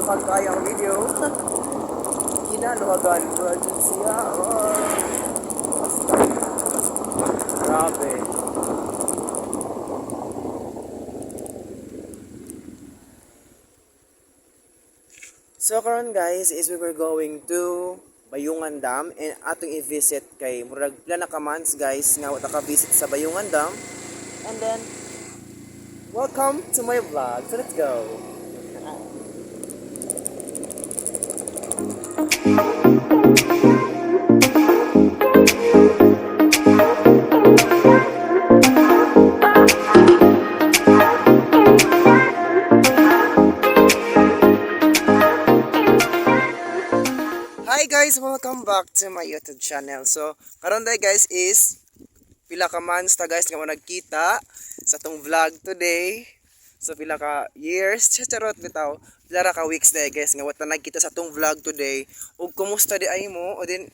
luwag kaya ang video. Kinaluwagan ko dyan siya. Oh, basta. Grabe. So karon guys is we were going to Bayungan Dam and atong i-visit kay murag pila na ka months guys nga wata ka visit sa Bayungan Dam. And then welcome to my vlog. So let's go. Hi guys, welcome back to my YouTube channel. So, karon day guys is pila ka months ta guys nga mo nagkita sa tong vlog today. So pila ka years, charot bitaw. Pila ra ka weeks day guys nga wata nagkita sa tong vlog today. Ug kumusta di ay mo o din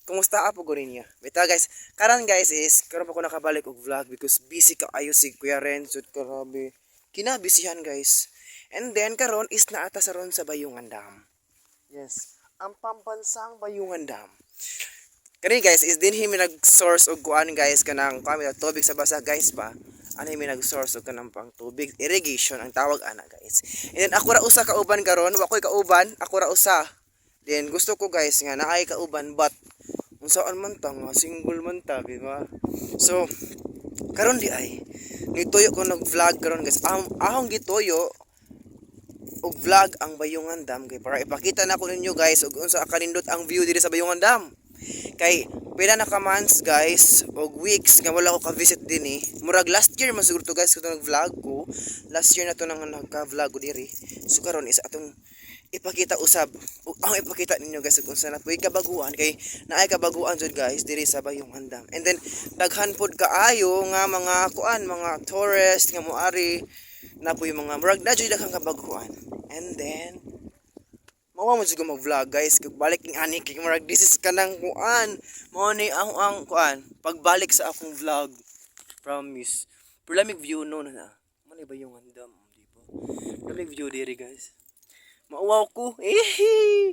kumusta apo ko niya. Bitaw guys, karon guys is karon pa ko nakabalik og vlog because busy ka ayo si Kuya Renzo grabe. Kinabisihan guys. And then karon is naata sa ron sa Bayungan Dam. Yes. Ang pambansang Bayungan Dam. Kani guys is din himi nag-source og kuan guys kanang kami tubig sa basa guys ba. Ano himi nag-source og kanang pang tubig irrigation ang tawag ana guys. And then ako ra usa ka uban karon, wa koy kauban, ako ra usa. Then gusto ko guys nga naay kauban but unsaan man ta nga single man ta, di ba? So karon di ay nituyo ko nag-vlog karon guys. Ahong gituyo og vlog ang Bayungan Dam kay para ipakita na ko ninyo guys ug unsa kanindot ang view diri sa Bayungan Dam. Kay pila na ka months guys og weeks nga wala ko ka visit din Murag last year man siguro to guys kung nag-vlog ko. Last year na to nang nagka-vlog ko diri. So karon is atong ipakita usab ug ang ipakita ninyo guys kung unsa na puy kabaguan kay naay kabaguan jud guys diri sa Bayungan Dam. And then daghan pod kaayo nga mga kuan mga tourist nga moari na po yung mga murag na dyan kang kabaguan. And then mawa mo siguro mag-vlog guys balik ng ani kay murag this is kanang kuan mo ni ang kuan pagbalik sa akong vlog promise pero lamig view no na mo ni Bayungan Dam di ba lamig view diri guys mauwaw ko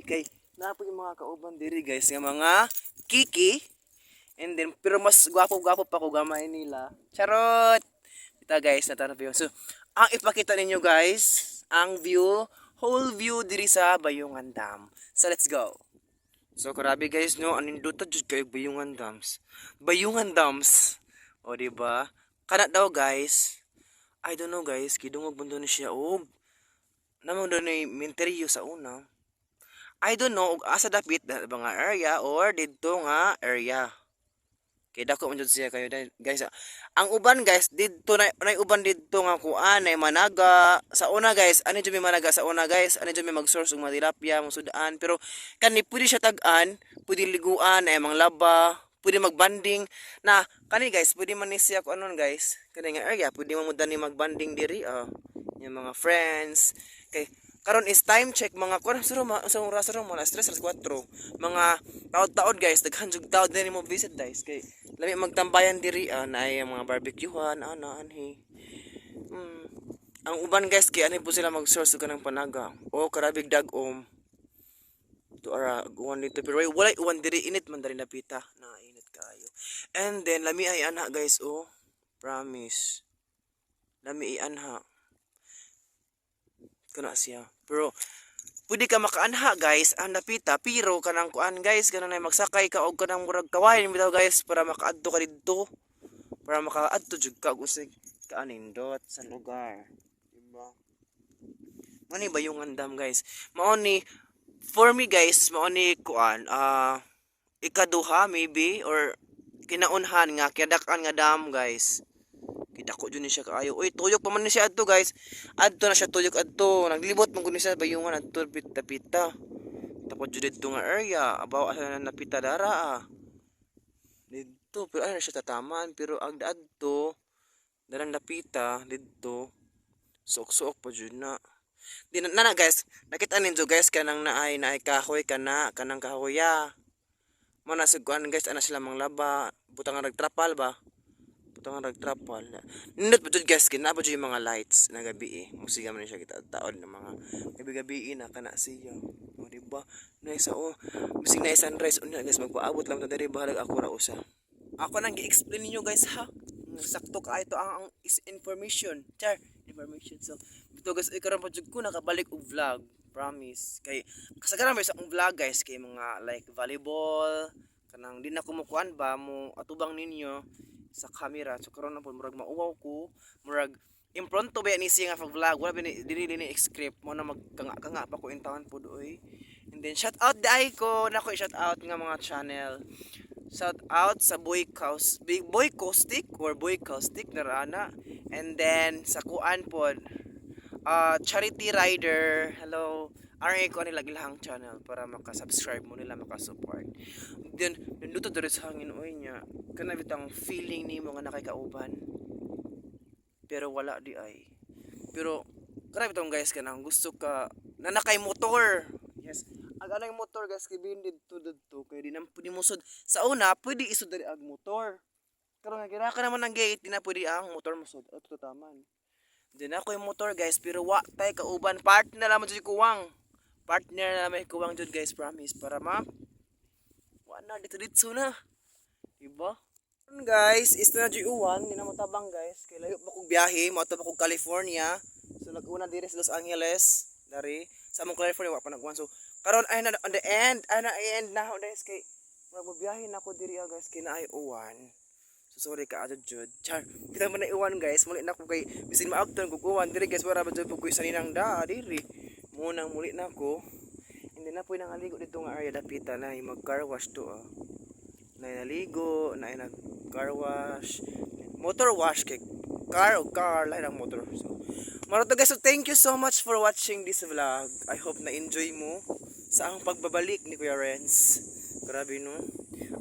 kay na po yung mga kauban diri guys nga mga kiki and then pero mas gwapo pa ko gamay nila charot ita guys natanap yun so ang ipakita ninyo guys, ang view, whole view diri sa Bayungan Dam. So let's go. So grabe guys no, anindot jud kay Bayungan Dams. Bayungan Dams. O di ba? Kana daw guys. I don't know guys, kidungog bundo ni siya og namang do ni minteryo sa una. I don't know og asa dapit na mga area or didto nga area. Kay dako man jud siya kayo guys. Ang uban guys didto na uban didto nga kuan ay managa. Sa una guys, ani jud may managa sa una guys. Ani jud may mag-source og tilapia, musudaan pero kani pwede siya tag-an, pwede liguan ay mga laba, pwede magbanding na kani guys, pwede man ni siya ko anon guys. Kani nga area, pwede man mudani magbanding diri yung mga friends. Kay karon is time check mga kuan sa oras ro mga 3 4 mga taod-taod guys daghan jud taod din mo visit guys kay lami magtambayan diri na ay mga barbecuehan anhi ang uban guys kay ani po sila mag-source og kanang panaga o karabig dagom to ara guwan dito pero wala uwan diri init man diri napita na init kaayo and then lami ay anha guys promise lami ay anha kana siya pero pwede ka makaanha guys ang napita pero kanang kuan guys kanang magsakay ka og kanang murag kawayan bitaw guys para makaadto ka didto para makaadto jud ka usig kaanindot sa lugar diba mani Bayungan Dam guys mao ni for me guys mao ni kuan ikaduha maybe or kinaunhan nga kiyadak-an nga dam guys dako jud ni siya kaayo. Uy, tuyok pa man ni siya adto guys. Adto na siya tuyok adto. Naglibot man gud ni siya Bayungan adto pita-pita. Tapos jud dito nga area, abaw asa na napita dara. Dito pero ano siya tataman pero ag adto dalang napita dito. Suok-suok pa jud na. Di na guys, nakita ninyo guys kanang naay kahoy kanang kahoya. Mo na sugkuan guys ana sila mang laba, butang nagtrapal ba. Putangan nagtrapal. Nindot pa jud guys, kinaba jud yung mga lights na gabi eh. Musiga man siya kita taon ng mga gabi-gabi na kana siya. O di ba? Nice oh. Bisig na sunrise unya guys, magpaabot lang ta diri bahalag ako ra usa. Ako nang gi-explain ninyo guys ha. Sakto ka ito ang is information. Char, information. So, ito guys, ikaroon pa jud ko nakabalik og vlog. Promise. Kay kasagaran ba sa akong vlog guys kay mga like volleyball kanang di na kumukuan ba mo atubang ninyo sa camera. So karon na po murag mauwaw ko, murag impronto ba ni siya nga pag vlog wala dili script mo na magkanga pa ko intawan pod oy. And then shout out dai ko nako shout out nga mga channel. Shout out sa Boy Caustic or Boy Caustic na rana. And then sa kuan pod Charity Rider. Hello. RA ko nila gilahang channel para maka-subscribe mo nila maka-support. Then nanduto diri sa hangin oy nya. Kana bitang feeling nimo nga nakakauban. Pero wala di ay. Pero grabe tong guys kanang gusto ka na nakay motor. Yes. Ang anay motor guys kay bindid to dito kay di na pwede musod. Sa una pwede isud diri ag motor. Karon nga gira ka naman ang gate di na pwede ang motor musod. Ato taman. Din ako yung motor guys pero wa tay kauban partner na lang jud kuwang. Partner na may kuwang jud guys promise para ma wa na dito na. Diba? Guys, is na jud uwan, di na mo tabang guys. Kay layo pa kog biyahe, mo pa kog California. So nag-una diri sa Los Angeles, dari sa among California wa pa nag-uwan. So karon ay na on the end, ay na end na guys kay magbiyahe na ko diri guys kay na ay uwan. So sorry ka adjud jud. Char, kita man na iwan guys, muli na ko kay bisin maagton kog uwan diri guys para ba jud ko sa ninang da diri. Munang muli na ko. Hindi na po nang aligo dito nga area dapita na mag car wash to na naligo, na nag car wash, motor wash kay car o car lain ang motor. So maroto guys, so thank you so much for watching this vlog. I hope na enjoy mo sa ang pagbabalik ni Kuya Renz. Grabe no.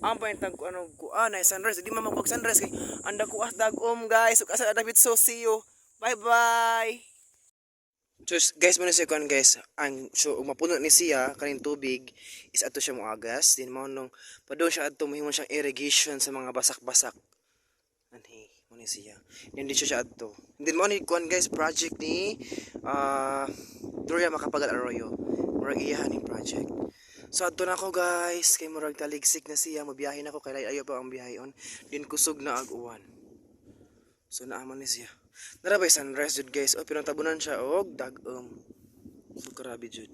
Ang paintag ko ano ko na sunrise, di man magpag sunrise kay anda ko as dagom guys. So asa David, so see you. Bye bye. Just guys, muna sa kuan guys, ang so mapuno ni siya kaning tubig is ato siya moagas, din mo nung padung siya adto mahimo siyang irrigation sa mga basak-basak. Anhi, mo ni siya. Hindi siya adto. Din mo ni kuan guys project ni Gloria Macapagal Arroyo. Murag iyahan ning project. So adto na ako guys, kay murag taligsik na siya, mabiyahe na ako kay layo pa ang biyaheon. Din kusog na ag uwan. So naaman ni siya. Narabay sunrise jud guys. O pinatabunan siya og dag-om. So grabe jud.